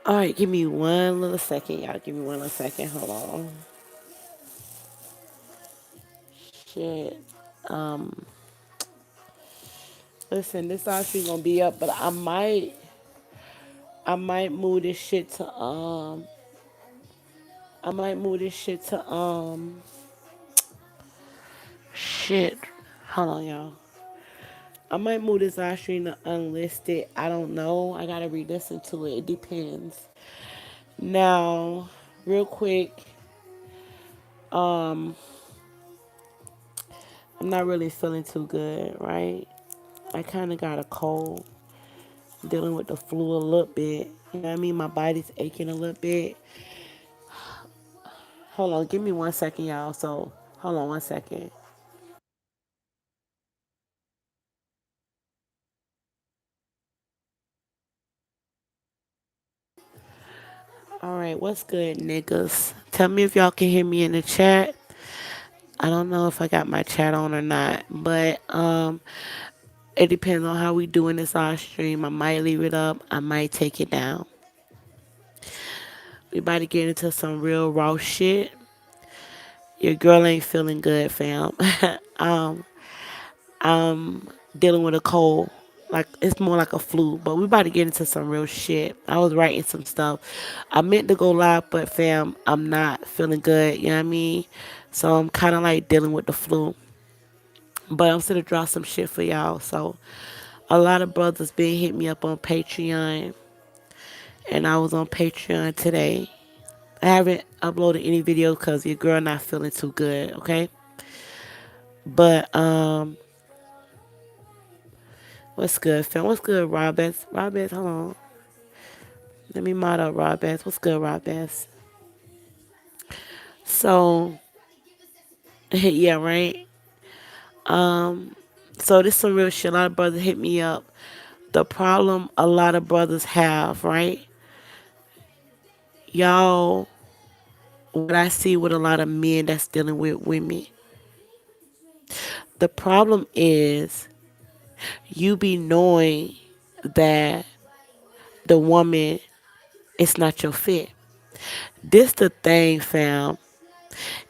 All right, give me one little second, y'all. Give me one little second. Hold on. Shit. Um, Listen, this actually gonna be up, but I might move this shit to I might move this shit to shit. Hold on, y'all. I might move this live stream to unlisted. I don't know. I gotta re-listen to it. It depends. Now, real quick, um, I'm not really feeling too good, right? I kind of got a cold, dealing with the flu a little bit. You know what I mean? My body's aching a little bit. Hold on, give me one second, y'all. So, hold on one second. All right, what's good, niggas? Tell me if y'all can hear me in the chat. I don't know if I got my chat on or not, but it depends on how we doing this live stream. I might leave it up. I might take it down. We about to get into some real raw shit. Your girl ain't feeling good, fam. um, I'm dealing with a cold. Like it's more like a flu, but we about to get into some real shit. I was writing some stuff. I meant to go live, but fam, I'm not feeling good. You know what I mean? So I'm kind of like dealing with the flu. But I'm still to draw some shit for y'all. So a lot of brothers been hit me up on Patreon, and I was on Patreon today. I haven't uploaded any video because your girl not feeling too good. Okay, but what's good, fam? What's good, Rob S? Rob S, hold on. Let me mod up Rob S. What's good, Rob S? So yeah, right. Um, so this some real shit. A lot of brothers hit me up. The problem a lot of brothers have, right? Y'all, what I see with a lot of men that's dealing with women. The problem is you be knowing that the woman is not your fit. This the thing, fam.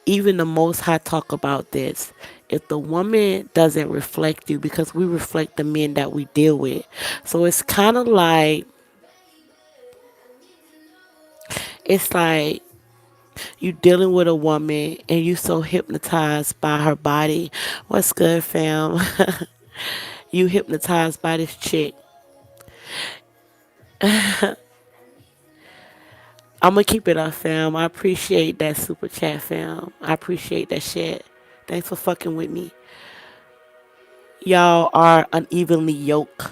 Even the Most High talk about this. If the woman doesn't reflect you, because we reflect the men that we deal with, so it's like you dealing with a woman and you so hypnotized by her body. What's good, fam? You hypnotized by this chick. I'm gonna keep it up, fam. I appreciate that super chat, fam. I appreciate that shit. Thanks for fucking with me. Y'all are unevenly yoked,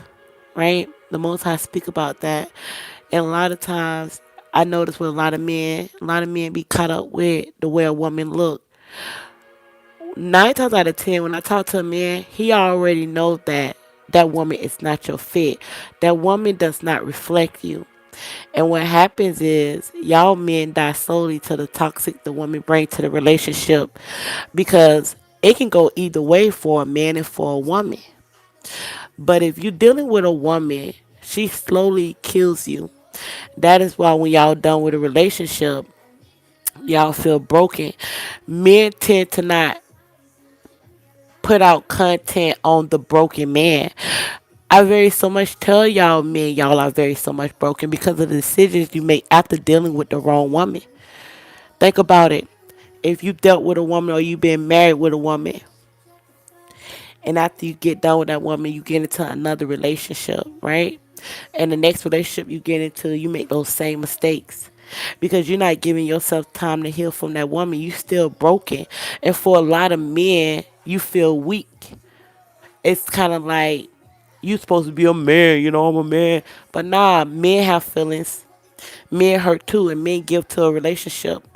right? The Most High speak about that, and a lot of times I notice with a lot of men be caught up with the way a woman look. 9 times out of 10, when I talk to a man, he already knows that that woman is not your fit. That woman does not reflect you. And what happens is y'all men die slowly to the toxic the woman bring to the relationship, because it can go either way for a man and for a woman. But if you're dealing with a woman, she slowly kills you. That is why when y'all done with a relationship, y'all feel broken. Men tend to not put out content on the broken man. I very so much tell y'all men, y'all are very so much broken because of the decisions you make after dealing with the wrong woman. Think about it. If you dealt with a woman or you been married with a woman, and after you get done with that woman, you get into another relationship, right? And the next relationship you get into, you make those same mistakes because you're not giving yourself time to heal from that woman. You still broken, and for a lot of men, you feel weak. It's kind of like you supposed to be a man, I'm a man, but nah, men have feelings. Men hurt too, and men give to a relationship.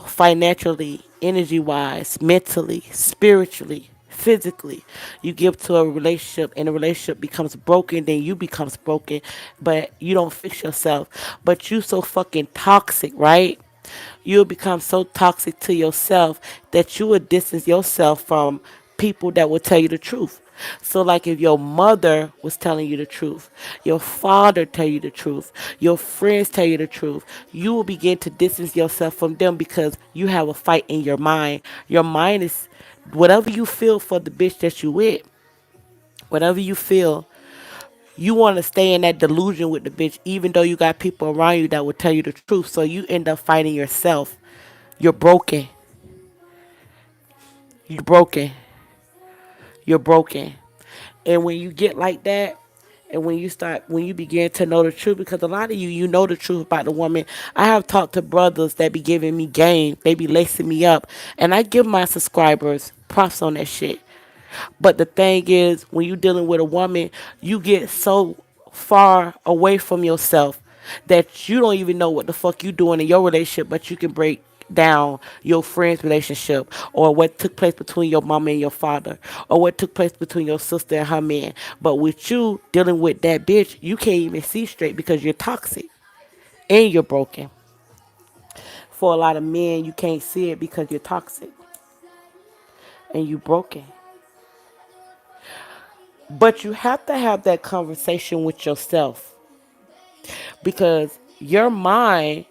Financially, energy wise, mentally, spiritually, physically. You give to a relationship and the relationship becomes broken, then you becomes broken, but you don't fix yourself. But you so fucking toxic, right? You'll become so toxic to yourself that you will distance yourself from people that will tell you the truth. So like if your mother was telling you the truth, your father tell you the truth, your friends tell you the truth, you will begin to distance yourself from them because you have a fight in your mind. Your mind is whatever you feel for the bitch that you with, whatever you feel, you want to stay in that delusion with the bitch, even though you got people around you that will tell you the truth. So you end up fighting yourself. You're broken. You're broken. You're broken. And when you get like that, and when you begin to know the truth, because a lot of you know the truth about the woman. I have talked to brothers that be giving me game, they be lacing me up, and I give my subscribers props on that shit. But the thing is, when you dealing with a woman, you get so far away from yourself that you don't even know what the fuck you doing in your relationship, but you can break down your friend's relationship, or what took place between your mama and your father, or what took place between your sister and her man. But with you dealing with that bitch, you can't even see straight because you're toxic and you're broken. For a lot of men, you can't see it because you're toxic and you broken. But you have to have that conversation with yourself because your mind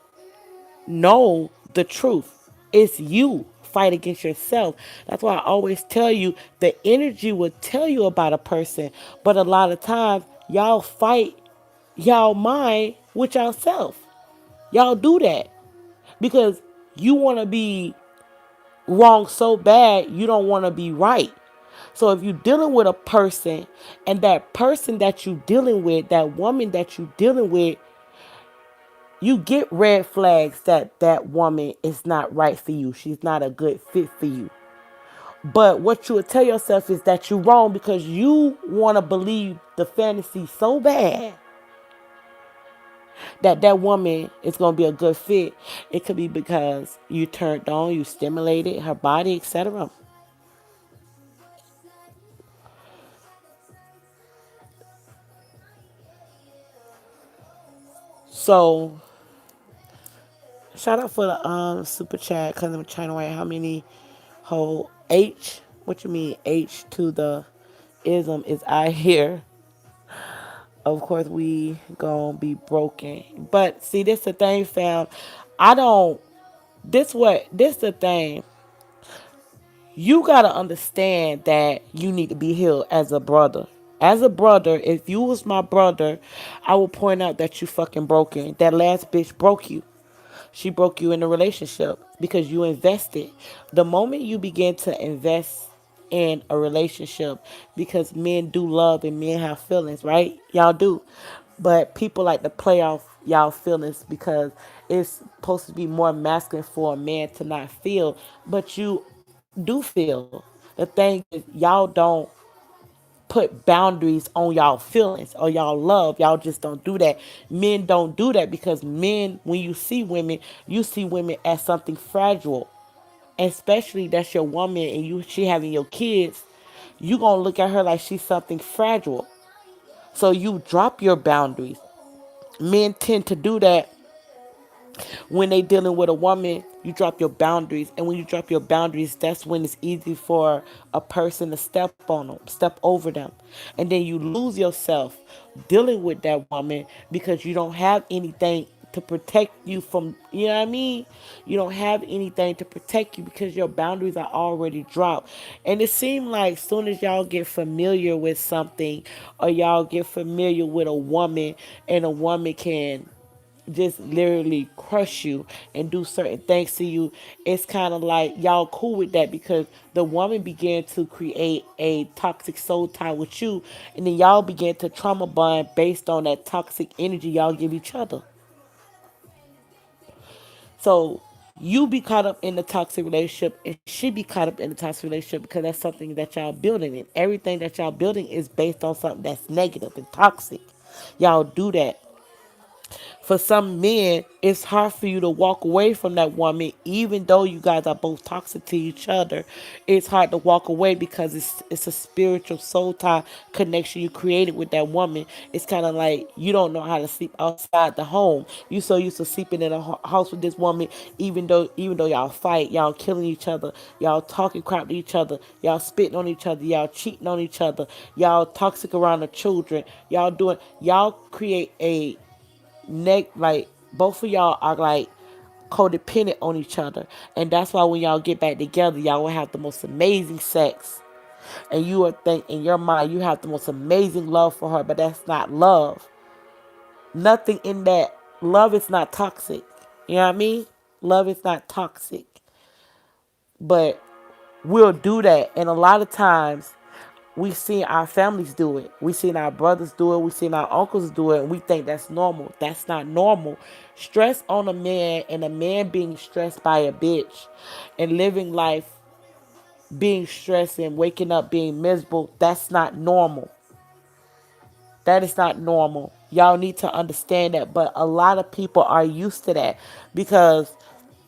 know the truth. It's you fight against yourself. That's why I always tell you the energy will tell you about a person, but a lot of times y'all fight y'all mind with yourself. Y'all do that because you want to be wrong so bad you don't want to be right. So if you're dealing with a person and that person that you dealing with, that woman that you dealing with, you get red flags that that woman is not right for you. She's not a good fit for you. But what you would tell yourself is that you're wrong because you want to believe the fantasy so bad that that woman is going to be a good fit. It could be because you turned on, you stimulated her body, etc. So shout out for the super chat because I'm trying to write how many whole H. What you mean H to the ism is I here. Of course we gonna be broken. But see, this the thing, fam. I don't. This the thing. You gotta understand that you need to be healed as a brother. As a brother, if you was my brother, I will point out that you fucking broken. That last bitch broke you. She broke you in a relationship because you invested. The moment you begin to invest in a relationship, because men do love and men have feelings, right? Y'all do. But people like to play off y'all feelings because it's supposed to be more masculine for a man to not feel. But you do feel. The thing is, y'all don't put boundaries on y'all feelings or y'all love. Y'all just don't do that. Men don't do that because men, when you see women as something fragile. Especially that's your woman and she having your kids, you gonna look at her like she's something fragile. So you drop your boundaries. Men tend to do that when they dealing with a woman. You drop your boundaries, and when you drop your boundaries, that's when it's easy for a person to step on them, step over them, and then you lose yourself dealing with that woman because you don't have anything to protect you from, you know what I mean? You don't have anything to protect you because your boundaries are already dropped. And it seems like soon as y'all get familiar with something, or y'all get familiar with a woman, and a woman can just literally crush you and do certain things to you, it's kind of like y'all cool with that because the woman began to create a toxic soul tie with you, and then y'all began to trauma bond based on that toxic energy y'all give each other. So you be caught up in the toxic relationship and she be caught up in the toxic relationship because that's something that y'all building, and everything that y'all building is based on something that's negative and toxic. Y'all do that For some men, it's hard for you to walk away from that woman, even though you guys are both toxic to each other. It's hard to walk away because it's a spiritual soul tie connection you created with that woman. It's kind of like you don't know how to sleep outside the home. You so used to sleeping in a house with this woman, even though y'all fight, y'all killing each other, y'all talking crap to each other, y'all spitting on each other, y'all cheating on each other, y'all toxic around the children, y'all create a like both of y'all are like codependent on each other, and that's why when y'all get back together, y'all will have the most amazing sex, and you would think in your mind you have the most amazing love for her, but that's not love. Nothing in that. Love is not toxic. You know what I mean? Love is not toxic, but we'll do that, and a lot of times we seen our families do it. We seen our brothers do it. We seen our uncles do it. And we think that's normal. That's not normal. Stress on a man and a man being stressed by a bitch and living life being stressed and waking up being miserable, that's not normal. That is not normal. Y'all need to understand that. But a lot of people are used to that because,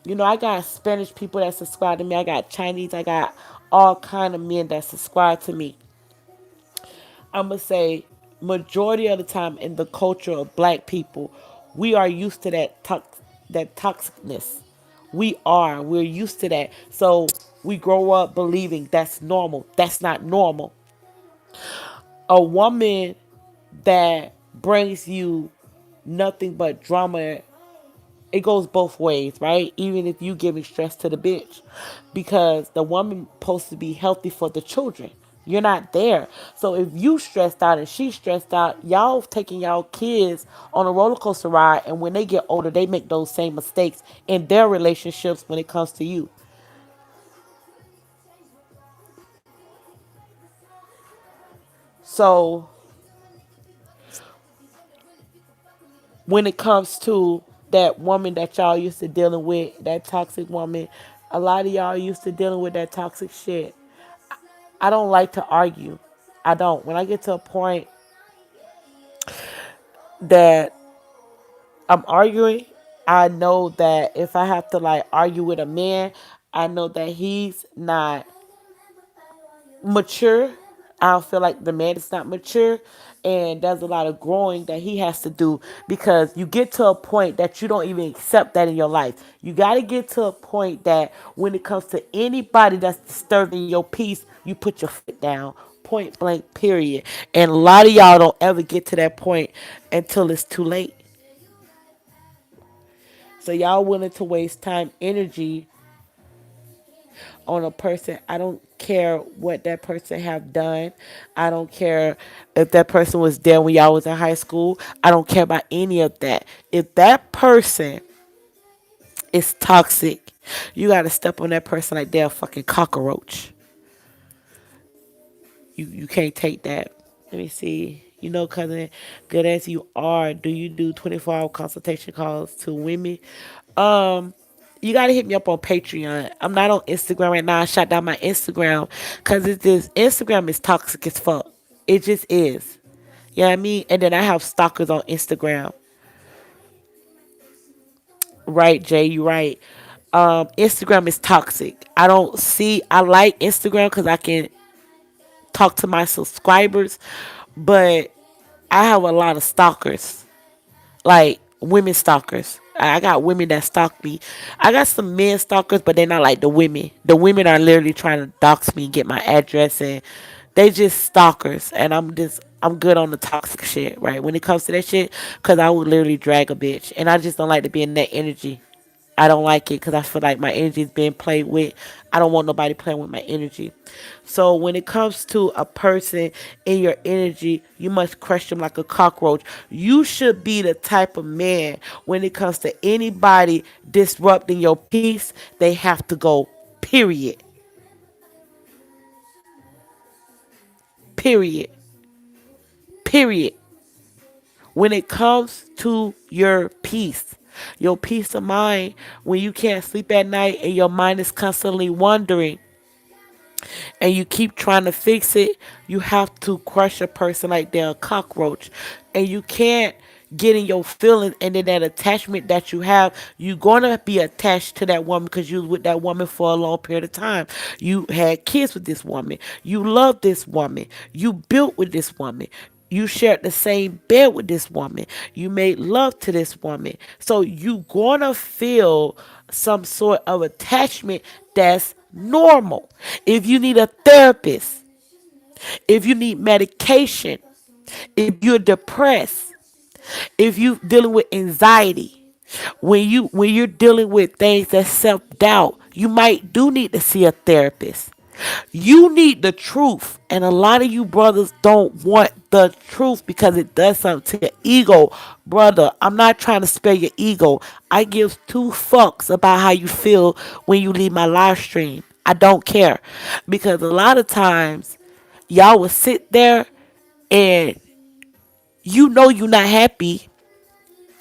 I got Spanish people that subscribe to me. I got Chinese. I got all kind of men that subscribe to me. I'm gonna say majority of the time in the culture of black people, we are used to that toxicness. We're used to that. So we grow up believing that's normal. That's not normal. A woman that brings you nothing but drama, it goes both ways, right? Even if you giving stress to the bitch, because the woman supposed to be healthy for the children. You're not there. So if you stressed out and she's stressed out, y'all taking y'all kids on a roller coaster ride, and when they get older, they make those same mistakes in their relationships when it comes to you. So when it comes to that woman that y'all used to dealing with, that toxic woman, a lot of y'all used to dealing with that toxic shit. I don't like to argue. I don't. When I get to a point that I'm arguing, I know that if I have to like argue with a man, I know that he's not mature. I don't feel like the man is not mature, and there's a lot of growing that he has to do because you get to a point that you don't even accept that in your life. You got to get to a point that when it comes to anybody that's disturbing your peace, you put your foot down. Point blank, period. And a lot of y'all don't ever get to that point until it's too late. So y'all willing to waste time, energy on a person. I don't care what that person have done. I don't care if that person was there when y'all was in high school. I don't care about any of that. If that person is toxic, you gotta step on that person like they're a fucking cockroach. You can't take that. Let me see. Cousin, good as you are, do you do 24-hour consultation calls to women? Um, you gotta hit me up on Patreon. I'm not on Instagram right now. I shut down my Instagram because it's just Instagram is toxic as fuck. It just is. You know what I mean? And then I have stalkers on Instagram. Right, Jay, you right. Instagram is toxic. I like Instagram because I can talk to my subscribers, but I have a lot of stalkers, like women stalkers. I got women that stalk me. I got some men stalkers, but they're not like the women. The women are literally trying to dox me, get my address, and they just stalkers. And I'm good on the toxic shit, right? When it comes to that shit, because I would literally drag a bitch, and I just don't like to be in that energy. I don't like it because I feel like my energy is being played with. I don't want nobody playing with my energy. So when it comes to a person in your energy, you must crush them like a cockroach. You should be the type of man when it comes to anybody disrupting your peace, they have to go. Period. Period. Period. When it comes to your peace of mind, when you can't sleep at night and your mind is constantly wandering and you keep trying to fix it, you have to crush a person like they're a cockroach. And you can't getting your feelings, and then that attachment that you have, you're gonna be attached to that woman because you was with that woman for a long period of time. You had kids with this woman. You love this woman. You built with this woman. You shared the same bed with this woman. You made love to this woman. So you gonna feel some sort of attachment that's normal. If you need a therapist, if you need medication, if you're depressed, if you dealing with anxiety, when you're dealing with things that self-doubt, you might do need to see a therapist. You need the truth, and a lot of you brothers don't want the truth because it does something to your ego. Brother, I'm not trying to spare your ego. I give two fucks about how you feel when you leave my live stream. I don't care, because a lot of times y'all will sit there and you know you're not happy.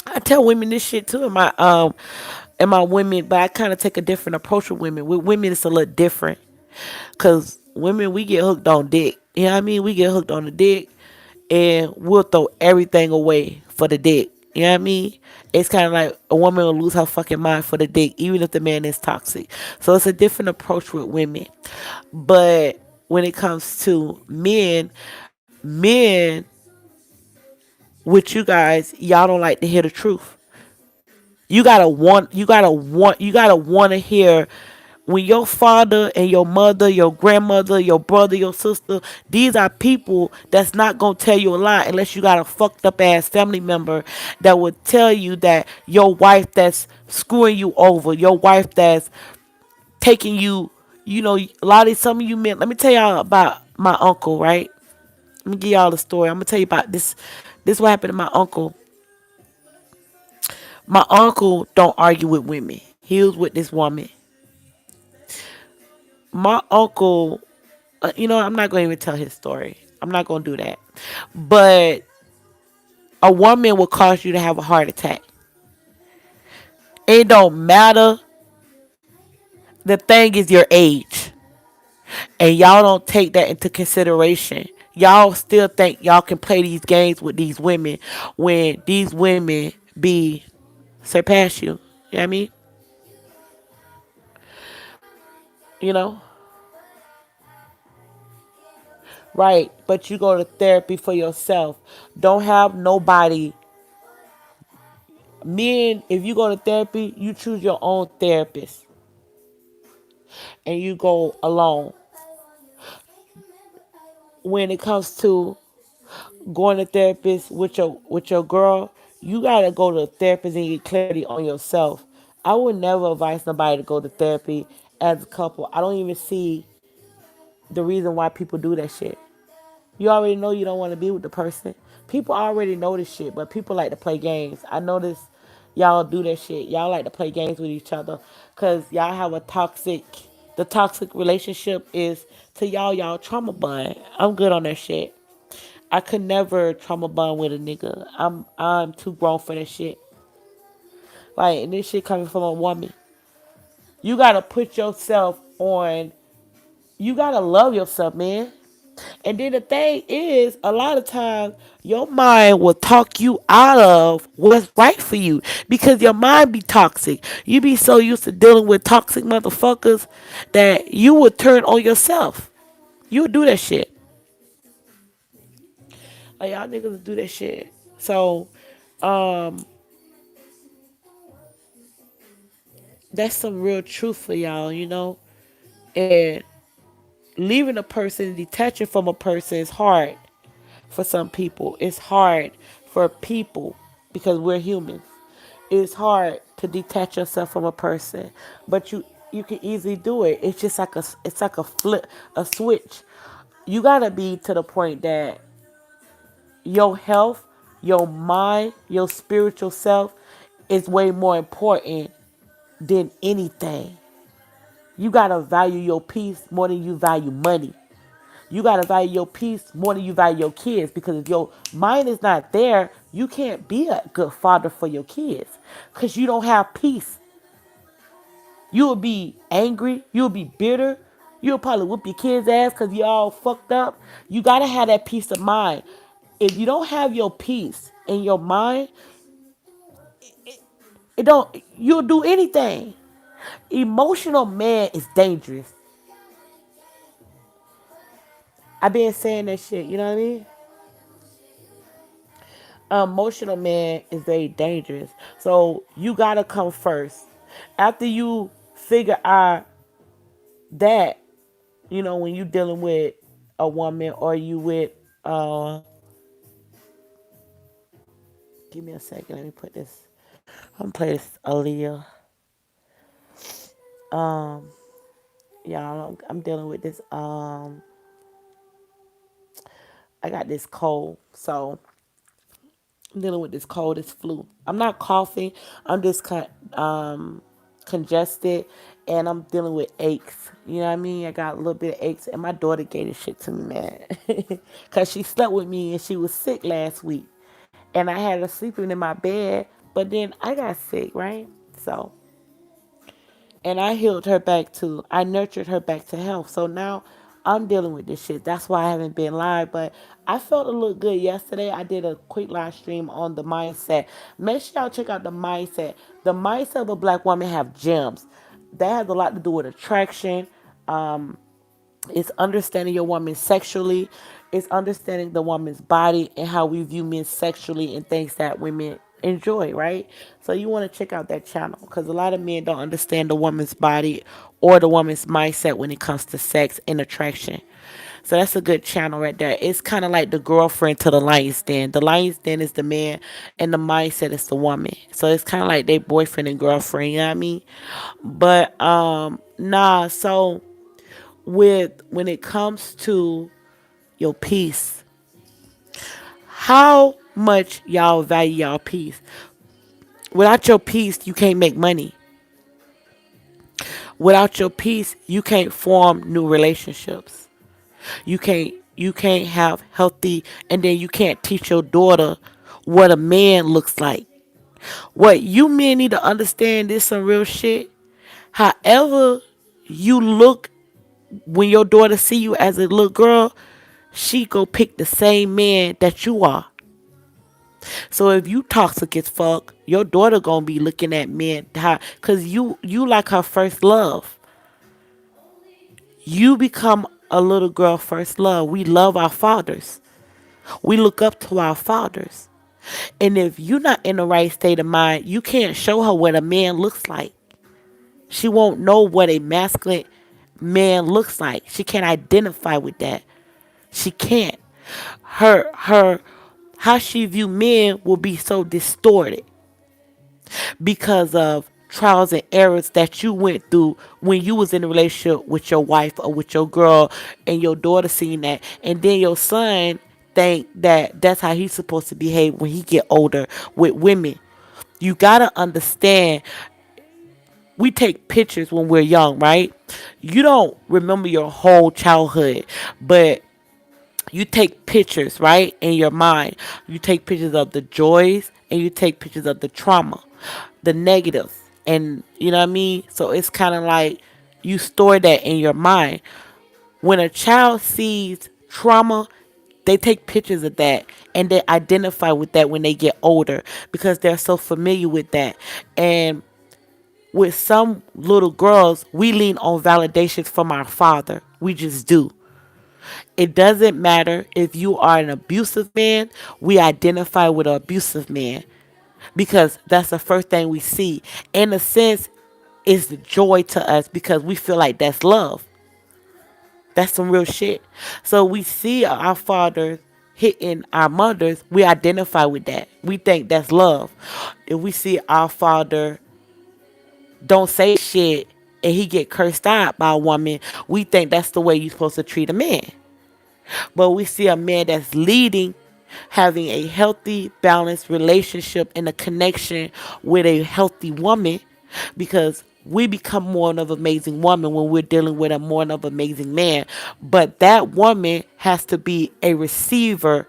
I tell women this shit too in my women, but I kind of take a different approach with women. With women, it's a little different, cause women, we get hooked on dick. You know what I mean? We get hooked on the dick, and we'll throw everything away for the dick. You know what I mean? It's kind of like a woman will lose her fucking mind for the dick, even if the man is toxic. So it's a different approach with women. But when it comes to men, men with you guys, y'all don't like to hear the truth. You gotta want to hear when your father and your mother, your grandmother, your brother, your sister, these are people that's not gonna tell you a lie unless you got a fucked up ass family member that would tell you that your wife that's screwing you over, your wife that's taking you, a lot of some of you men. Let me tell y'all about my uncle, right? Let me give y'all the story. I'm gonna tell you about this. This what happened to my uncle. My uncle don't argue with women. He was with this woman. My uncle, I'm not going to even tell his story. I'm not going to do that. But a woman will cause you to have a heart attack. It don't matter. The thing is your age. And y'all don't take that into consideration. Y'all still think y'all can play these games with these women when these women be surpass you. You know what I mean? You know? Right. But you go to therapy for yourself. Don't have nobody. Men, if you go to therapy, you choose your own therapist and you go alone. When it comes to going to therapist with your girl, you gotta go to a therapist and get clarity on yourself. I would never advise somebody to go to therapy as a couple. I don't even see the reason why people do that shit. You already know you don't want to be with the person. People already know this shit, but people like to play games. I notice y'all do that shit. Y'all like to play games with each other because y'all have the toxic relationship is to y'all trauma bond. I'm good on that shit. I could never trauma bond with a nigga. I'm too grown for that shit. Like, and this shit coming from a woman. You gotta put yourself on. You gotta love yourself, man. And then the thing is, a lot of times your mind will talk you out of what's right for you because your mind be toxic. You be so used to dealing with toxic motherfuckers that you would turn on yourself. You would do that shit. Like, y'all niggas do that shit. So, um, that's some real truth for y'all. And leaving a person, detaching from a person is hard for some people. It's hard for people because we're humans. It's hard to detach yourself from a person, but you can easily do it. It's just like a flip, a switch. You gotta be to the point that your health, your mind, your spiritual self is way more important than anything. You gotta value your peace more than you value money. You gotta value your peace more than you value your kids because if your mind is not there, you can't be a good father for your kids because you don't have peace. You will be angry. You will be bitter. You'll probably whoop your kids' ass because you all fucked up. You gotta have that peace of mind. If you don't have your peace in your mind, it don't you'll do anything. Emotional man is dangerous. I've been saying that shit, you know what I mean? Emotional man is very dangerous. So you gotta come first. After you figure out that, when you dealing with a woman or you with give me a second, let me put this. I'm gonna play this Aaliyah. Um y'all, I'm dealing with this I got this cold. So I'm dealing with this cold, this flu. I'm not coughing. I'm just congested, and I'm dealing with aches. You know what I mean? I got a little bit of aches, and my daughter gave this shit to me, man, cause she slept with me and she was sick last week, and I had her sleeping in my bed. But then I got sick, right? So and I healed her back to, I nurtured her back to health. So now I'm dealing with this shit. That's why I haven't been live, but I felt a little good yesterday. I did a quick live stream on the mindset. Make sure y'all check out the mindset. The mindset of a black woman have gems. That has a lot to do with attraction. It's understanding your woman sexually. It's understanding the woman's body and how we view men sexually and things that women enjoy, right? So you want to check out that channel because a lot of men don't understand the woman's body or the woman's mindset when it comes to sex and attraction. So that's a good channel right there. It's kind of like the girlfriend to the lion's den. The lion's den is the man, and the mindset is the woman. So it's kind of like they boyfriend and girlfriend. You know what I mean? But nah. So with when it comes to your peace, how much y'all value y'all peace. Without your peace, you can't make money. Without your peace, you can't form new relationships. You can't have healthy, and then you can't teach your daughter what a man looks like. What you men need to understand is some real shit. However you look when your daughter see you as a little girl, she go pick the same man that you are. So if you toxic as fuck, your daughter gonna be looking at men cause you like her first love. You become a little girl first love. We love our fathers. We look up to our fathers. And if you're not in the right state of mind, you can't show her what a man looks like. She won't know what a masculine man looks like. She can't identify with that. She can't. Her how she view men will be so distorted because of trials and errors that you went through when you was in a relationship with your wife or with your girl, and your daughter seeing that, and then your son think that that's how he's supposed to behave when he get older with women. You gotta understand, we take pictures when we're young, right? You don't remember your whole childhood, but you take pictures, right, in your mind. You take pictures of the joys and you take pictures of the trauma, the negatives, and you know what I mean? So it's kind of like you store that in your mind. When a child sees trauma, they take pictures of that and they identify with that when they get older because they're so familiar with that. And with some little girls, we lean on validations from our father. We just do. It doesn't matter if you are an abusive man, we identify with an abusive man because that's the first thing we see. In a sense, it's the joy to us because we feel like that's love. That's some real shit. So we see our fathers hitting our mothers, we identify with that. We think that's love. If we see our father don't say shit and he get cursed out by a woman, we think that's the way you're supposed to treat a man. But we see a man that's leading, having a healthy, balanced relationship and a connection with a healthy woman because we become more of an amazing woman when we're dealing with a more of an amazing man. But that woman has to be a receiver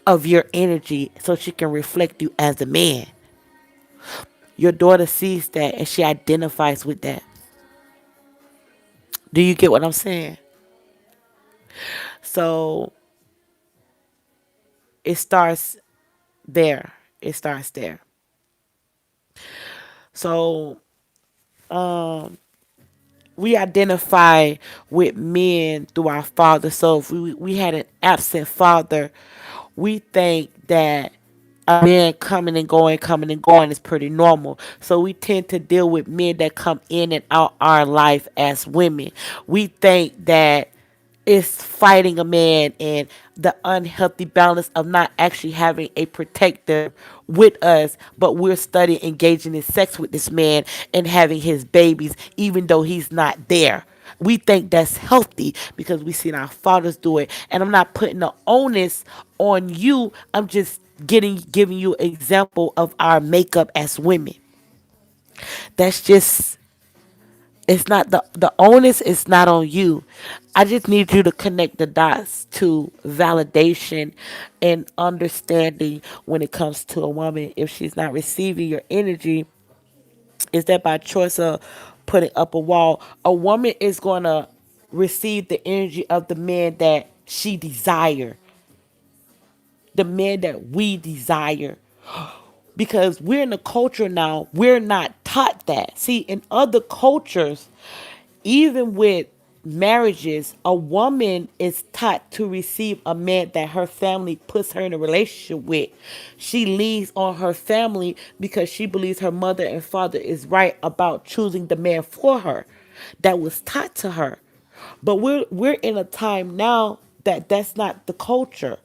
of your energy so she can reflect you as a man. Your daughter sees that and she identifies with that. Do you get what I'm saying? So it starts there. It starts there. So we identify with men through our father. So if we had an absent father, we think that a man coming and going is pretty normal. So we tend to deal with men that come in and out our life as women. We think that it's fighting a man and the unhealthy balance of not actually having a protector with us, but we're studying engaging in sex with this man and having his babies even though he's not there. We think that's healthy because we seen our fathers do it. And I'm not putting the onus on you. I'm just giving you an example of our makeup as women. That's just, it's not the onus is not on you. I just need you to connect the dots to validation and understanding when it comes to a woman. If she's not receiving your energy, is that by choice of putting up a wall? A woman is gonna receive the energy of the man that she desire, the man that we desire, because we're in a culture now, we're not taught that. See, in other cultures, even with marriages, a woman is taught to receive a man that her family puts her in a relationship with. She leans on her family because she believes her mother and father is right about choosing the man for her. That was taught to her. But we're in a time now that that's not the culture.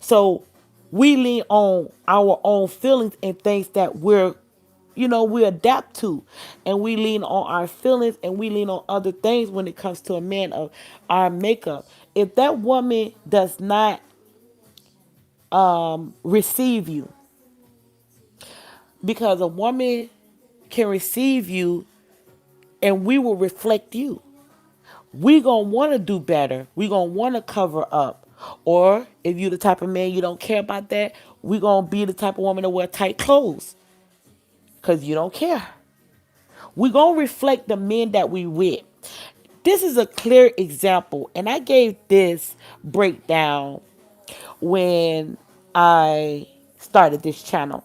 So we lean on our own feelings and things that we adapt to. And we lean on our feelings and we lean on other things when it comes to a man of our makeup. If that woman does not receive you, because a woman can receive you and we will reflect you. We gonna want to do better. We gonna want to cover up. Or if you the type of man you don't care about that, we gonna be the type of woman to wear tight clothes because you don't care. We gonna reflect the men that we with. This is a clear example, and I gave this breakdown when I started this channel.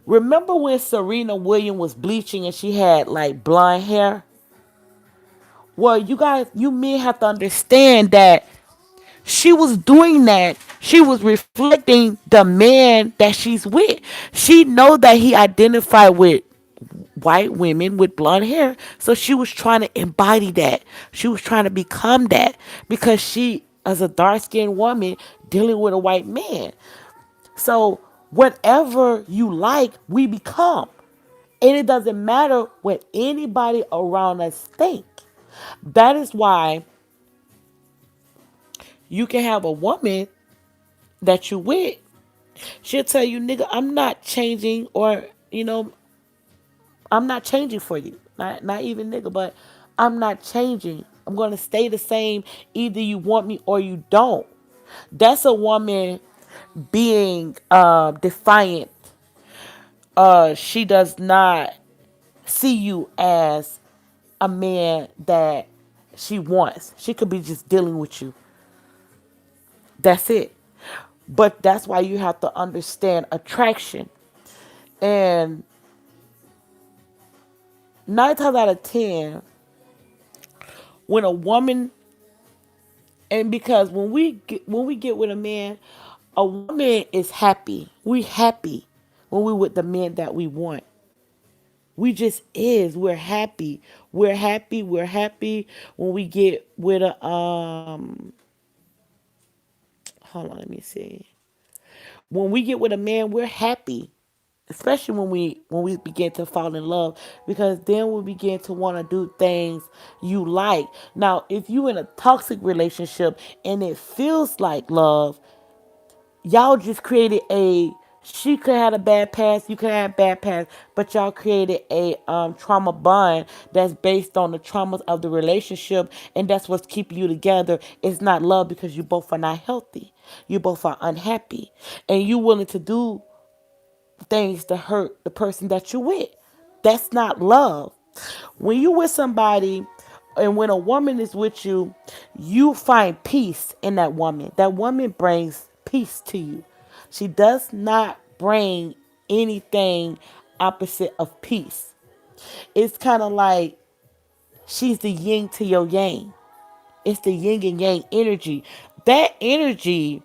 Remember when Serena Williams was bleaching and she had like blonde hair? Well, you guys, you men have to understand that she was doing that. She was reflecting the man that she's with. She know that he identified with white women with blonde hair. So she was trying to embody that. She was trying to become that because she, as a dark skinned woman, dealing with a white man. So whatever you like, we become. And it doesn't matter what anybody around us think. That is why you can have a woman that you with. She'll tell you, nigga, I'm not changing, or I'm not changing for you. Not even nigga, but I'm not changing. I'm gonna stay the same. Either you want me or you don't. That's a woman being defiant. She does not see you as a man that she wants. She could be just dealing with you. That's it. But that's why you have to understand attraction. And 9 times out of 10, when a woman, and because when we get with a man, a woman is happy. We happy when we with the man that we want. We just is. We're happy. We're happy. We're happy when we get with a hold on, let me see. When we get with a man, we're happy. Especially when we begin to fall in love, because then we begin to want to do things you like. Now, if you in a toxic relationship and it feels like love, y'all just created a, she could have a bad past, you could have a bad past, but y'all created a trauma bond that's based on the traumas of the relationship, and that's what's keeping you together. It's not love because you both are not healthy. You both are unhappy, and you willing to do things to hurt the person that you with. That's not love. When you with somebody, And when a woman is with you, you find peace in that woman. That woman brings peace to you. She does not bring anything opposite of peace. It's kind of like she's the yin to your yang. It's the yin and yang energy. That energy,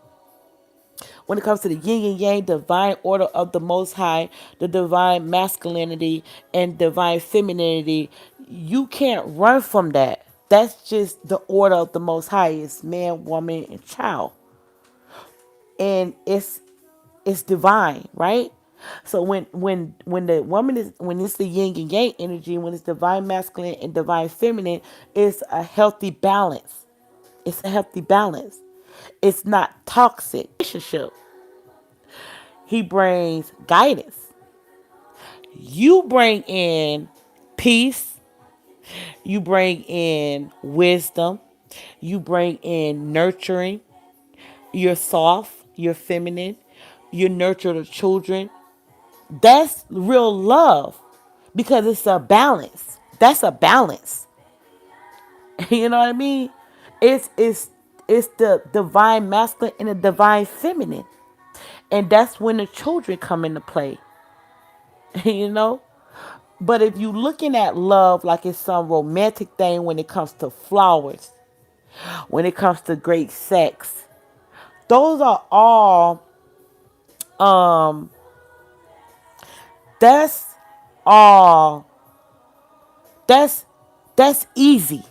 when it comes to the yin and yang, divine order of the Most High, the divine masculinity and divine femininity, you can't run from that. That's just the order of the Most High. It's man, woman, and child, and it's divine, right? So when the woman is, when it's the yin and yang energy, when it's divine masculine and divine feminine, it's a healthy balance. It's a healthy balance. It's not toxic relationship. He brings guidance. You bring in peace. You bring in wisdom. You bring in nurturing. You're soft. You're feminine. You nurture the children. That's real love because it's a balance. That's a balance. You know what I mean? It's the divine masculine and the divine feminine. And that's when the children come into play. You know? But if you looking at love like it's some romantic thing when it comes to flowers, when it comes to great sex, those are all that's all that's that's easy.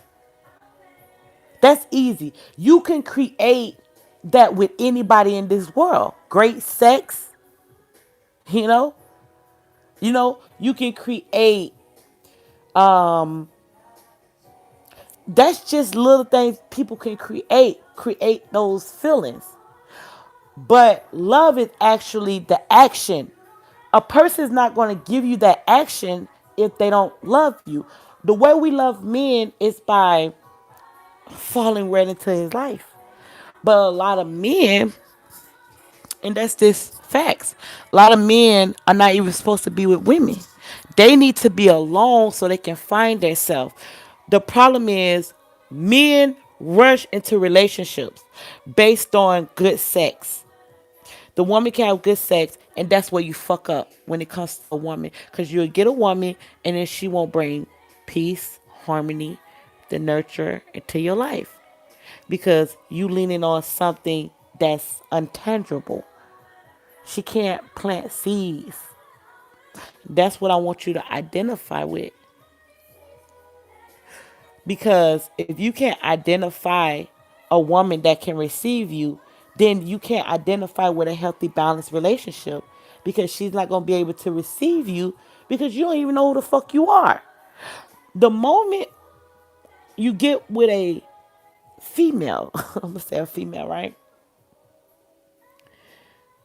That's easy. You can create that with anybody in this world. Great sex, you know? You can create that's just little things people can create those feelings. But love is actually the action. A person is not going to give you that action if they don't love you. The way we love men is by falling right into his life. But a lot of men, and that's just facts, a lot of men are not even supposed to be with women. They need to be alone so they can find themselves. The problem is men rush into relationships based on good sex. The woman can have good sex, and that's where you fuck up when it comes to a woman. Because you'll get a woman, and then she won't bring peace, harmony, the nurture into your life. Because you leaning on something that's untangible. She can't plant seeds. That's what I want you to identify with. Because if you can't identify a woman that can receive you, then you can't identify with a healthy, balanced relationship because she's not going to be able to receive you because you don't even know who the fuck you are. The moment you get with a female, I'm going to say a female, right?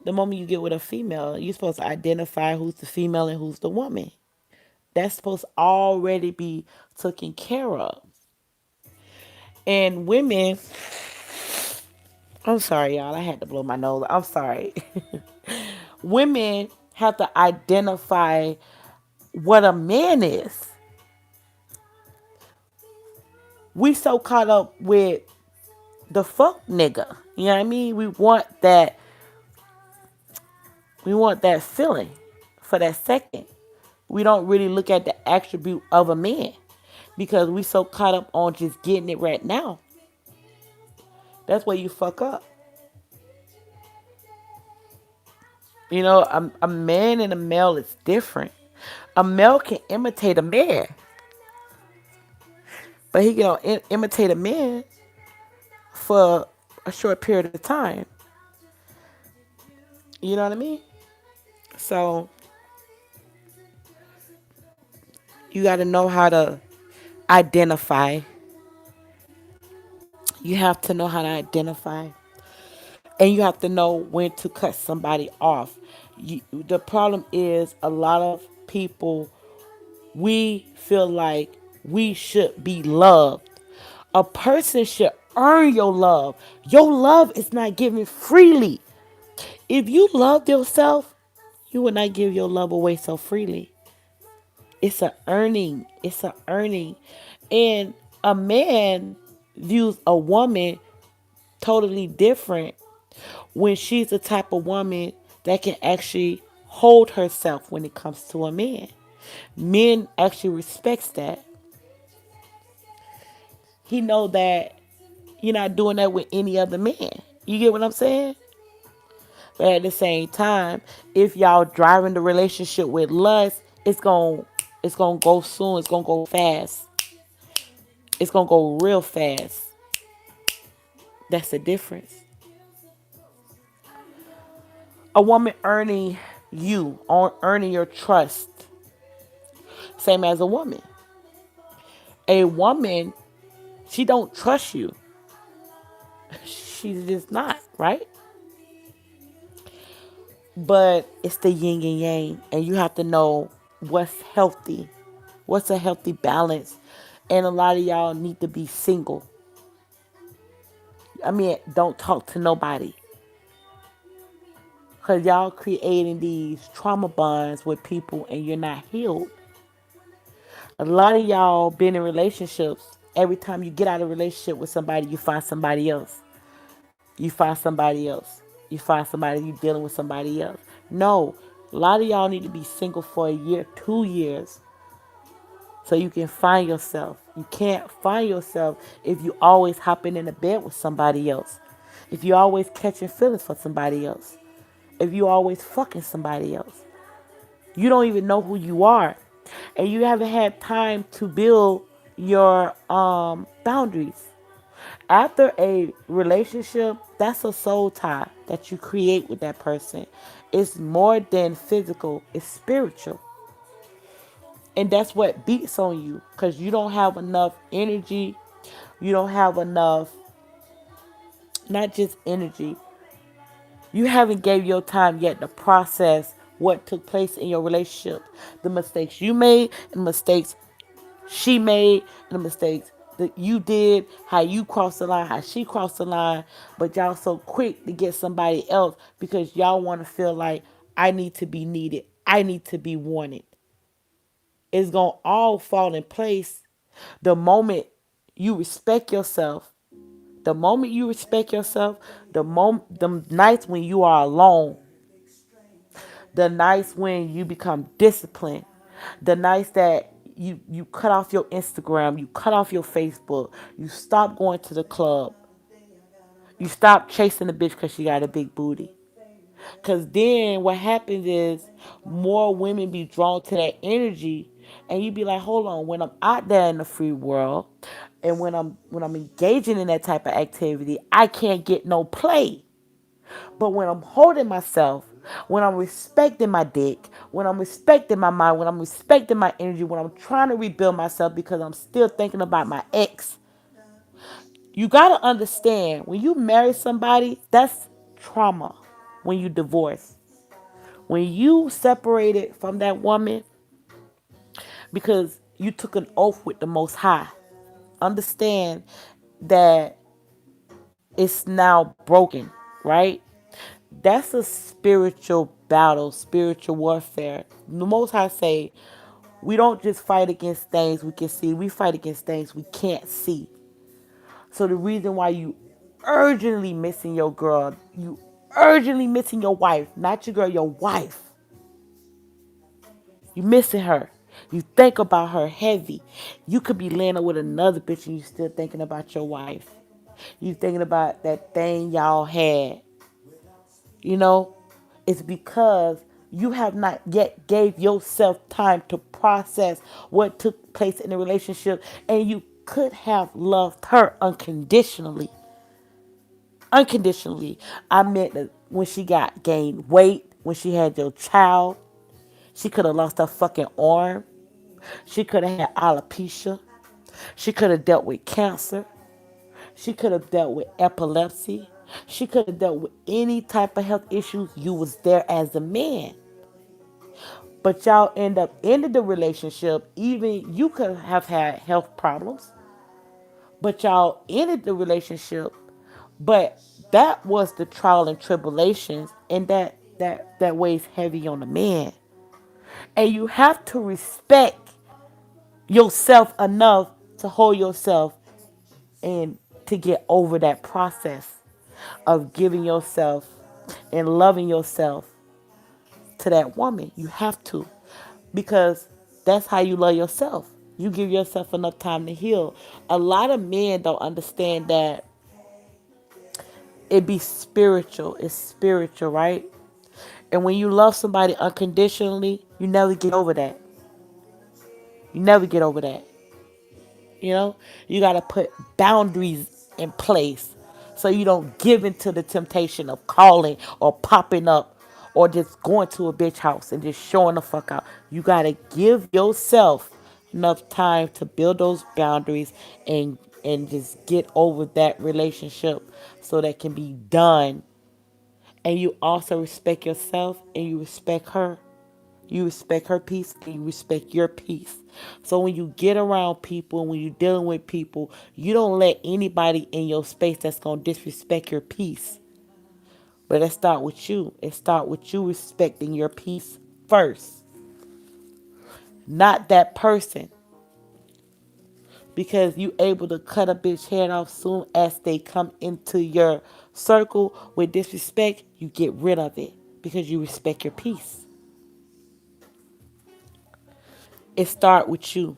The moment you get with a female, you're supposed to identify who's the female and who's the woman. That's supposed to already be taken care of. And women, I'm sorry, y'all. I had to blow my nose. I'm sorry. Women have to identify what a man is. We so caught up with the fuck nigga. You know what I mean? We want that feeling for that second. We don't really look at the attribute of a man because we so caught up on just getting it right now. That's where you fuck up. A man and a male is different. A male can imitate a man, but he can imitate a man for a short period of time. You know what I mean? So you got to know how to identify. You have to know how to identify, and you have to know when to cut somebody off. The problem is a lot of people, we feel like we should be loved. A person should earn your love. Your love is not given freely. If you loved yourself, you would not give your love away so freely. It's a earning. It's a earning. And A man views a woman totally different when she's the type of woman that can actually hold herself when it comes to a man. Men actually respects that. He know that you're not doing that with any other man. You get what I'm saying? But at the same time, if y'all driving the relationship with lust, it's gonna go soon. It's gonna go fast. It's gonna go real fast. That's the difference. A woman earning you or earning your trust, same as a woman. A woman, she don't trust you. She's just not, right? But it's the yin and yang, and you have to know what's healthy, what's a healthy balance. And a lot of y'all need to be single. I mean, don't talk to nobody. Because y'all creating these trauma bonds with people and you're not healed. A lot of y'all been in relationships. Every time you get out of a relationship with somebody, you find somebody else. You find somebody else. You find somebody, you dealing with somebody else. No, a lot of y'all need to be single for a year, 2 years, so you can find yourself. You can't find yourself if you always hopping in the bed with somebody else. If you always catching feelings for somebody else. If you always fucking somebody else. You don't even know who you are. And you haven't had time to build your boundaries. After a relationship, that's a soul tie that you create with that person. It's more than physical, it's spiritual. And that's what beats on you because you don't have enough energy. You don't have enough, not just energy, you haven't gave your time yet to process what took place in your relationship. The mistakes you made, and the mistakes she made, and the mistakes that you did, how you crossed the line, how she crossed the line, but y'all so quick to get somebody else because y'all want to feel like I need to be needed. I need to be wanted. It's going to all fall in place the moment you respect yourself. The moment you respect yourself, the nights when you are alone, the nights when you become disciplined, the nights that you cut off your Instagram, you cut off your Facebook, you stop going to the club, you stop chasing the bitch because she got a big booty. Because then what happens is more women be drawn to that energy, and you be like, hold on, when I'm out there in the free world, and when I'm engaging in that type of activity, I can't get no play. But when I'm holding myself, when I'm respecting my dick, when I'm respecting my mind, when I'm respecting my energy, when I'm trying to rebuild myself because I'm still thinking about my ex, you got to understand when you marry somebody, that's trauma. When you divorce, when you separated from that woman because you took an oath with the Most High, understand that it's now broken, right? That's a spiritual battle, spiritual warfare. The Most High say, we don't just fight against things we can see, we fight against things we can't see. So the reason why you urgently missing your girl, you urgently missing your wife, not your girl, your wife. You missing her. You think about her heavy. You could be laying up with another bitch and you still thinking about your wife. You thinking about that thing y'all had. You know, it's because you have not yet gave yourself time to process what took place in the relationship, and you could have loved her unconditionally. Unconditionally. I meant that when she got gained weight, when she had your child, she could have lost her fucking arm. She could have had alopecia. She could have dealt with cancer. She could have dealt with epilepsy. She could have dealt with any type of health issues. You was there as a man. But y'all end up ended the relationship. Even you could have had health problems. But y'all ended the relationship. But that was the trial and tribulations. And that weighs heavy on the man. And you have to respect yourself enough to hold yourself and to get over that process of giving yourself and loving yourself to that woman. You have to, because that's how you love yourself. You give yourself enough time to heal. A lot of men don't understand that it be spiritual. It's spiritual, right? And when you love somebody unconditionally, you never get over that. You never get over that. You know, you got to put boundaries in place so you don't give into the temptation of calling or popping up or just going to a bitch house and just showing the fuck out. You got to give yourself enough time to build those boundaries and just get over that relationship so that can be done. And you also respect yourself and you respect her. You respect her peace and you respect your peace. So when you get around people and when you're dealing with people, you don't let anybody in your space that's going to disrespect your peace. But it start with you. It start with you respecting your peace first, not that person. Because you able to cut a bitch head off soon as they come into your circle with disrespect, you get rid of it because you respect your peace. It start with you.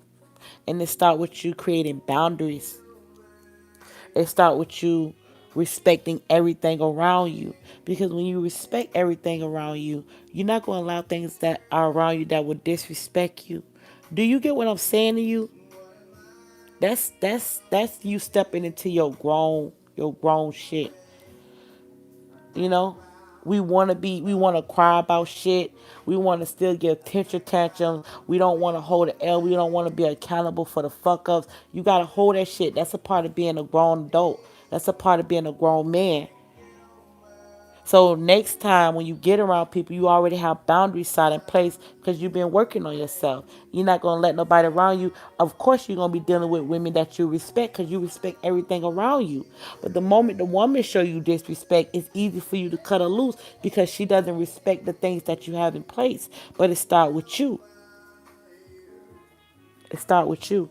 And it start with you creating boundaries. It start with you respecting everything around you. Because when you respect everything around you, you're not going to allow things that are around you that will disrespect you. Do you get what I'm saying to you? That's you stepping into your grown shit. You know? We want to cry about shit. We want to still give temper tantrums. We don't want to hold an L. We don't want to be accountable for the fuck ups. You got to hold that shit. That's a part of being a grown adult. That's a part of being a grown man. So next time when you get around people, you already have boundaries set in place because you've been working on yourself. You're not going to let nobody around you. Of course, you're going to be dealing with women that you respect because you respect everything around you. But the moment the woman show you disrespect, it's easy for you to cut her loose because she doesn't respect the things that you have in place. But it start with you. It start with you.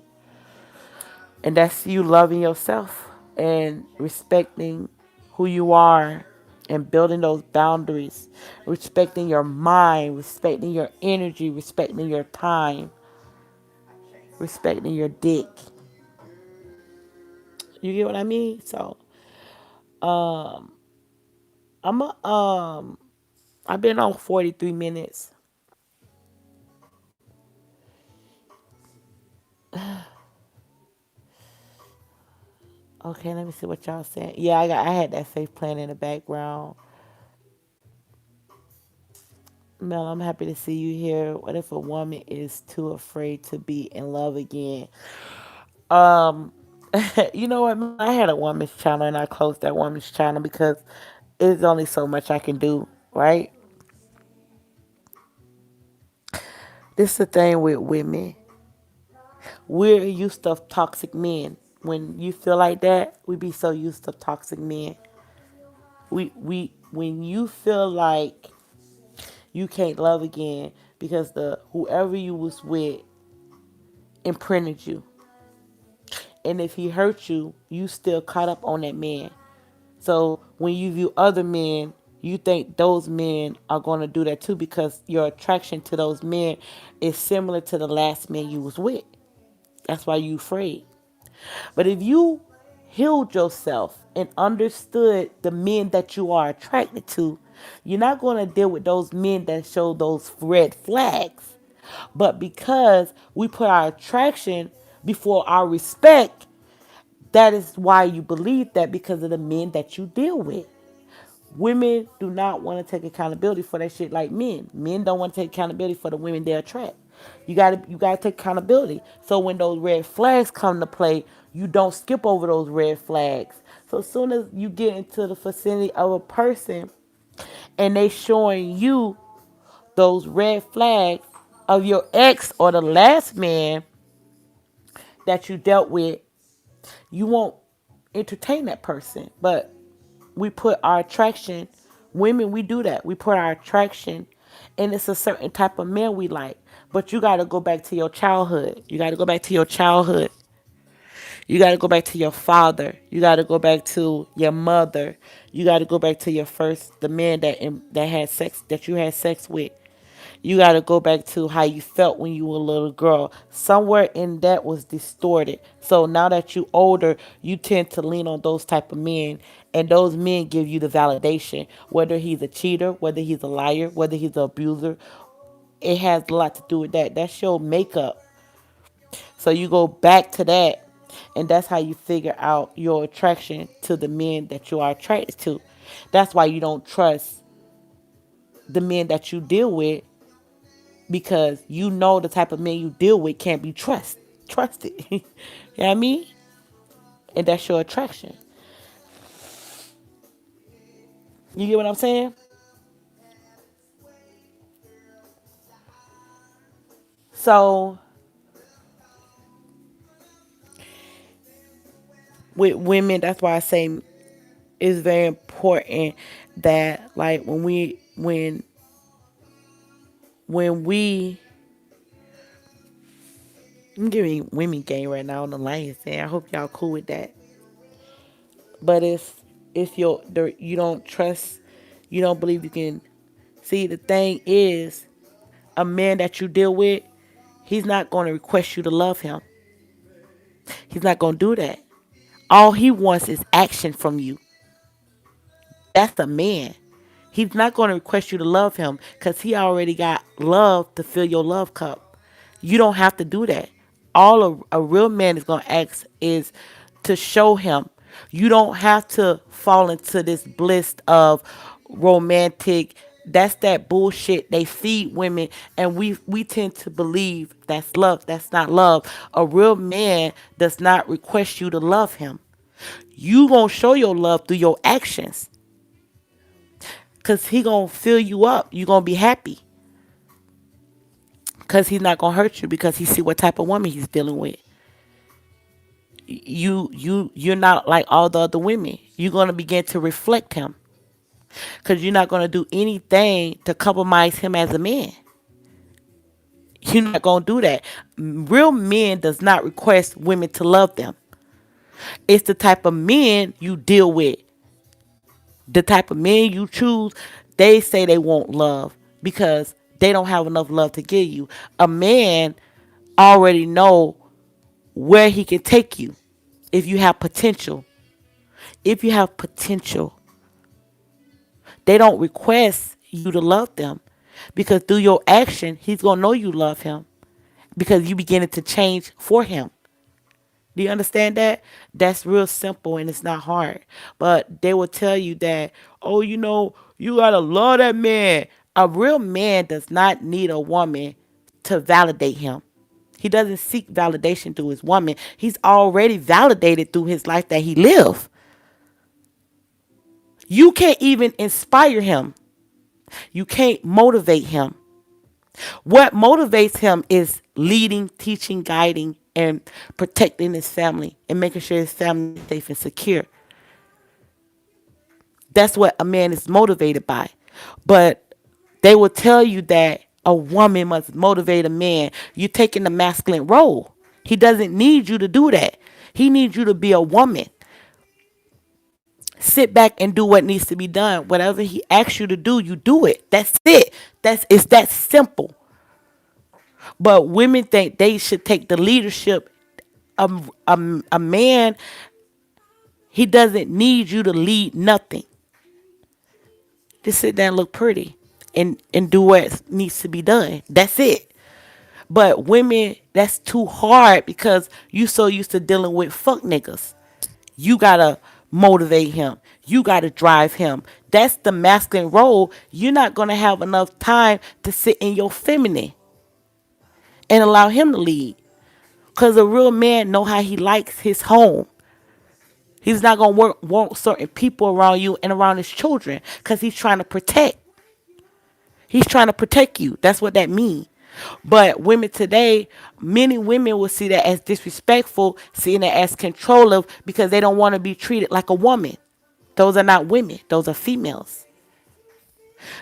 And that's you loving yourself and respecting who you are and building those boundaries, respecting your mind, respecting your energy, respecting your time, respecting your dick. You get what I mean? So, I'm a I've been on 43 minutes. Okay, let me see what y'all saying. Yeah, I had that faith playing in the background. Mel, I'm happy to see you here. What if a woman is too afraid to be in love again? Um, you know what? I had a woman's channel and I closed that woman's channel because there's only so much I can do, right? This is the thing with women. We're used to toxic men. When you feel like that, we be so used to toxic men. We when you feel like you can't love again because the whoever you was with imprinted you. And if he hurt you, you still caught up on that man. So when you view other men, you think those men are going to do that too because your attraction to those men is similar to the last man you was with. That's why you afraid. But if you healed yourself and understood the men that you are attracted to, you're not going to deal with those men that show those red flags. But because we put our attraction before our respect, that is why you believe that because of the men that you deal with. Women do not want to take accountability for that shit like men. Men don't want to take accountability for the women they attract. You gotta take accountability. So when those red flags come to play, you don't skip over those red flags. So as soon as you get into the vicinity of a person and they showing you those red flags of your ex or the last man that you dealt with, you won't entertain that person. But we put our attraction, women, we do that. We put our attraction, and it's a certain type of man we like. But you got to go back to your childhood. You got to go back to your childhood. You got to go back to your father. You got to go back to your mother. You got to go back to your first, the man that had sex, that you had sex with. You got to go back to how you felt when you were a little girl. Somewhere in that was distorted. So now that you older, you tend to lean on those type of men, and those men give you the validation. Whether he's a cheater, whether he's a liar, whether he's an abuser, it has a lot to do with that. That's your makeup. So you go back to that, and that's how you figure out your attraction to the men that you are attracted to. That's why you don't trust the men that you deal with, because you know the type of men you deal with can't be trusted. You know what I mean? And that's your attraction. You get what I'm saying? So with women, that's why I say it's very important that, like, when we I'm giving women game right now on the line, saying I hope y'all cool with that. But if you don't trust, you don't believe you can see, the thing is, a man that you deal with, he's not going to request you to love him. He's not going to do that. All he wants is action from you. That's a man. He's not going to request you to love him because he already got love to fill your love cup. You don't have to do that. All a real man is going to ask is to show him. You don't have to fall into this bliss of romantic. That's that bullshit they feed women, and we tend to believe that's love. That's not love. A real man does not request you to love him. You gonna show your love through your actions, cause he gonna fill you up. You gonna be happy, cause he's not gonna hurt you, because he see what type of woman he's dealing with. You're not like all the other women. You're gonna begin to reflect him, cause you're not gonna do anything to compromise him as a man. You're not gonna do that. Real men does not request women to love them. It's the type of men you deal with, the type of men you choose. They say they want love because they don't have enough love to give you. A man already know where he can take you if you have potential. If you have potential, they don't request you to love them, because through your action, he's gonna know you love him, because you beginning to change for him. Do you understand that? That's real simple and it's not hard. But they will tell you that, oh, you gotta love that man. A real man does not need a woman to validate him. He doesn't seek validation through his woman. He's already validated through his life that he live. You can't even inspire him. You can't motivate him. What motivates him is leading, teaching, guiding, and protecting his family and making sure his family is safe and secure. That's what a man is motivated by. But they will tell you that a woman must motivate a man. You're taking the masculine role. He doesn't need you to do that. He needs you to be a woman. Sit back and do what needs to be done. Whatever he asks you to do, you do it. That's it. It's that simple. But women think they should take the leadership. A man, he doesn't need you to lead nothing. Just sit there and look pretty and do what needs to be done. That's it. But women, that's too hard because you so used to dealing with fuck niggas. You gotta motivate him. You gotta drive him. That's the masculine role. You're not gonna have enough time to sit in your feminine and allow him to lead. Cause a real man know how he likes his home. He's not gonna want certain people around you and around his children, cause he's trying to protect. He's trying to protect you. That's what that means. But women today, many women will see that as disrespectful, seeing it as controlling, because they don't want to be treated like a woman. Those are not women. Those are females.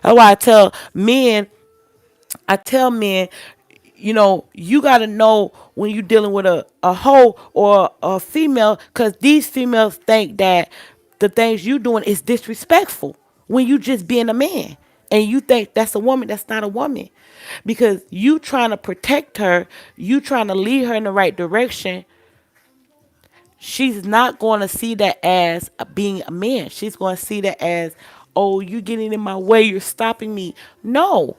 That's why I tell men, You got to know when you're dealing with a hoe or a female, because these females think that the things you doing is disrespectful when you just being a man. And you think that's a woman. That's not a woman. Because you trying to protect her, you trying to lead her in the right direction. She's not going to see that as being a man. She's going to see that as, oh, you getting in my way, you're stopping me. No,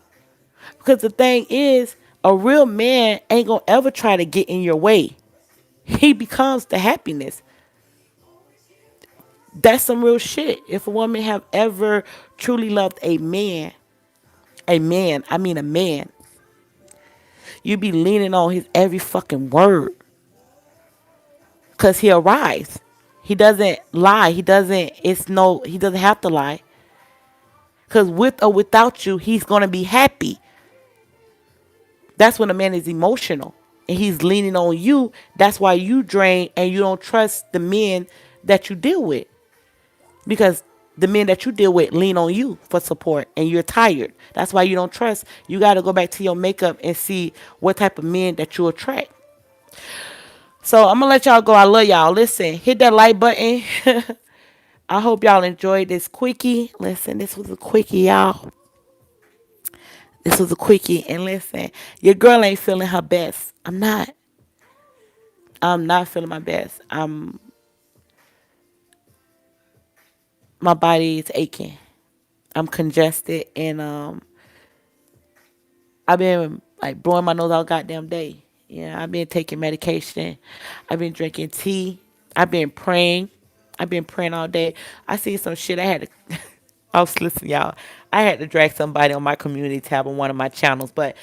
because the thing is, a real man ain't gonna ever try to get in your way. He becomes the happiness. That's some real shit. If a woman have ever truly loved a man, you be leaning on his every fucking word. Cause he arrives. He doesn't lie. He doesn't have to lie. Cause with or without you, he's gonna be happy. That's when a man is emotional and he's leaning on you. That's why you drain and you don't trust the men that you deal with, because the men that you deal with lean on you for support and you're tired. That's why you don't trust. You got to go back to your makeup and see what type of men that you attract. So I'm going to let y'all go. I love y'all. Listen, hit that like button. I hope y'all enjoyed this quickie. Listen, this was a quickie, y'all. This was a quickie. And listen, your girl ain't feeling her best. I'm not. I'm not feeling my best. My body is aching. I'm congested and I've been like blowing my nose all goddamn day. Yeah, I've been taking medication. I've been drinking tea. I've been praying. I've been praying all day. I see some shit I had to I was listening, y'all. I had to drag somebody on my community tab on one of my channels, but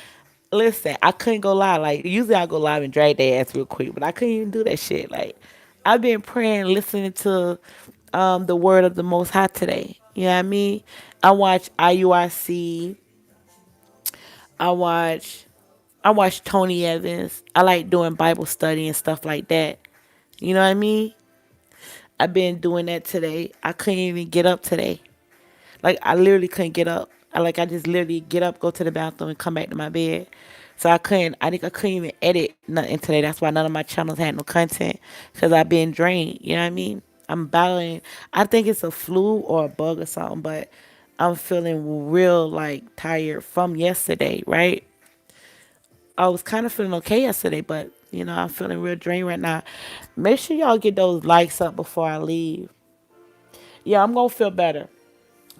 listen, I couldn't go live. Like usually I go live and drag their ass real quick, but I couldn't even do that shit. Like I've been praying, listening to the word of the Most High today. You know what I mean? I watch IUIC. I watch I watch Tony Evans. I like doing Bible study and stuff like that. You know what I mean? I've been doing that today. I couldn't even get up today. Like I literally couldn't get up. I just literally get up, go to the bathroom, and come back to my bed. So I couldn't. I think I couldn't even edit nothing today. That's why none of my channels had no content because I've been drained. You know what I mean? I'm battling. I think it's a flu or a bug or something, but I'm feeling real like tired from yesterday. Right? I was kind of feeling okay yesterday, but I'm feeling real drained right now. Make sure y'all get those likes up before I leave. Yeah, I'm gonna feel better.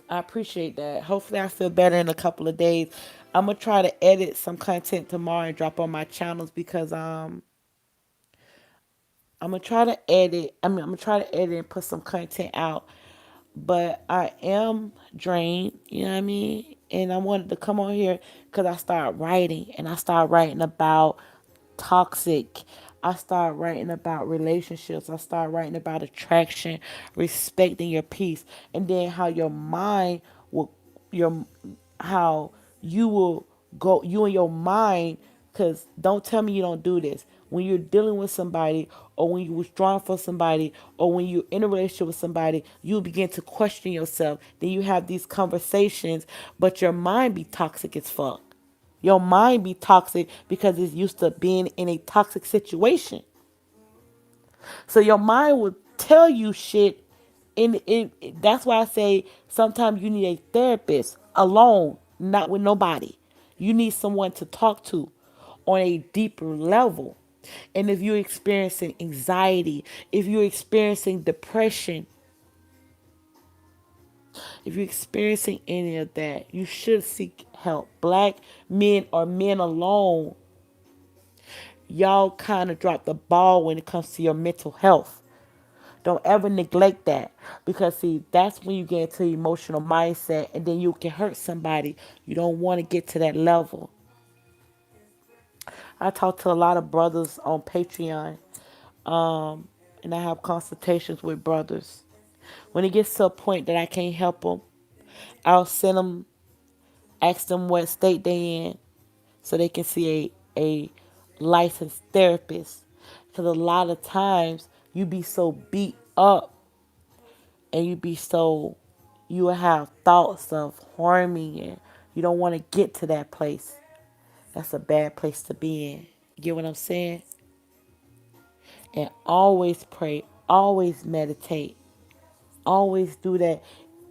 I appreciate that. Hopefully, I feel better in a couple of days. I'm gonna try to edit some content tomorrow and drop on my channels because I'm gonna try to edit. I'm gonna try to edit and put some content out. But I am drained. You know what I mean? And I wanted to come on here because I started writing and I started writing about toxic. I started writing about relationships. I started writing about attraction, respecting your peace, and then how your mind will your how you will go you and your mind. Because don't tell me you don't do this when you're dealing with somebody, or when you're withdrawing from somebody, or when you're in a relationship with somebody, you begin to question yourself. Then you have these conversations, but your mind be toxic as fuck. Your mind be toxic because it's used to being in a toxic situation. So your mind will tell you shit. That's why I say sometimes you need a therapist alone, not with nobody. You need someone to talk to on a deeper level. And if you're experiencing anxiety, if you're experiencing depression, if you're experiencing any of that, you should seek help. Black men or men alone, y'all kind of drop the ball when it comes to your mental health. Don't ever neglect that, because see, that's when you get into emotional mindset and then you can hurt somebody. You don't want to get to that level. I talk to a lot of brothers on Patreon, and I have consultations with brothers. When it gets to a point that I can't help them, I'll send them, ask them what state they in, so they can see a licensed therapist. Because a lot of times you be so beat up and you will have thoughts of harming, and you don't want to get to that place. That's a bad place to be in. Get what I'm saying? And always pray, always meditate, always do that.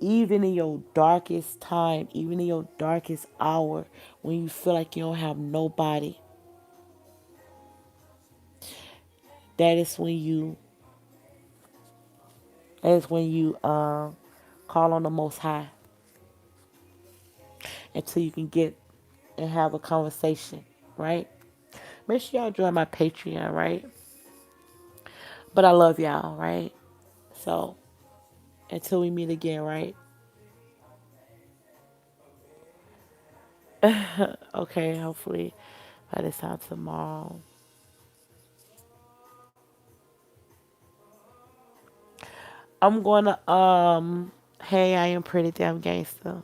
Even in your darkest time, even in your darkest hour, when you feel like you don't have nobody, that is when you that is when you call on the Most High until you can get and have a conversation, right? Make sure y'all join my Patreon, right? But I love y'all, right? So until we meet again, right? Okay, hopefully by this time tomorrow. I'm gonna hey, I am pretty damn gangster.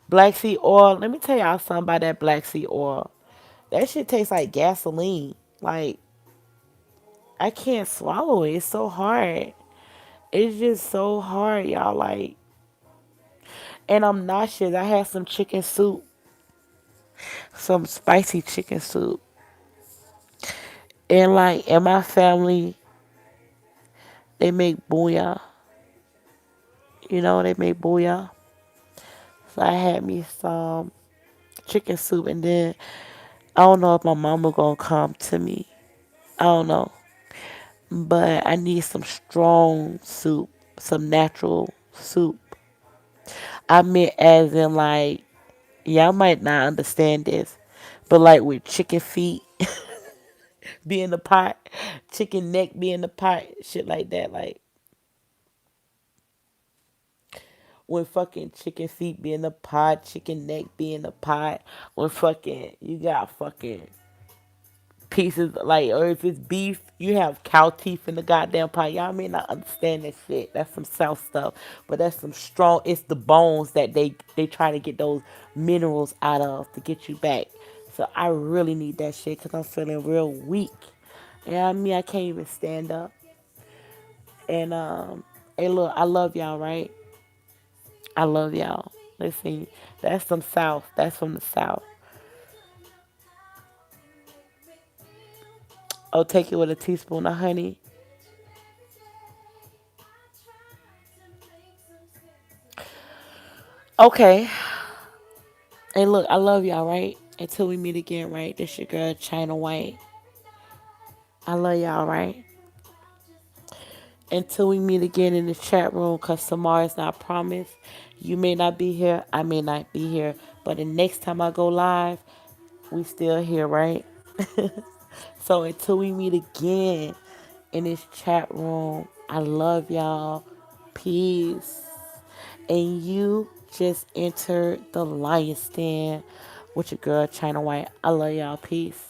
Black seed oil. Let me tell y'all something about that black seed oil. That shit tastes like gasoline. Like I can't swallow it. It's so hard. It's just so hard, y'all. Like, and I'm nauseous. I had some chicken soup, some spicy chicken soup, and like in my family, they make booyah. You know, they make booyah. So I had me some chicken soup, and then I don't know if my mama gonna come to me. I don't know, but I need some strong soup, some natural soup. I meant as in like, y'all might not understand this, but like with chicken feet be in the pot, chicken neck be in the pot, shit like that. Like when fucking chicken feet be in the pot, chicken neck be in the pot. When fucking you got fucking pieces like, or if it's beef, you have cow teeth in the goddamn pot. Y'all may not understand that shit. That's some south stuff, but that's some strong. It's the bones that they try to get those minerals out of to get you back. So I really need that shit because I'm feeling real weak. Yeah, I mean I can't even stand up. And hey look, I love y'all, right? I love y'all. Listen, that's some south. That's from the south. Oh, take it with a teaspoon of honey. Okay. Hey, look, I love y'all, right? Until we meet again, right? This your girl, China White. I love y'all, right? Until we meet again in the chat room, because tomorrow is not promised. You may not be here. I may not be here. But the next time I go live, we still here, right? So until we meet again in this chat room, I love y'all. Peace. And you just entered the lion's den with your girl, China White. I love y'all. Peace.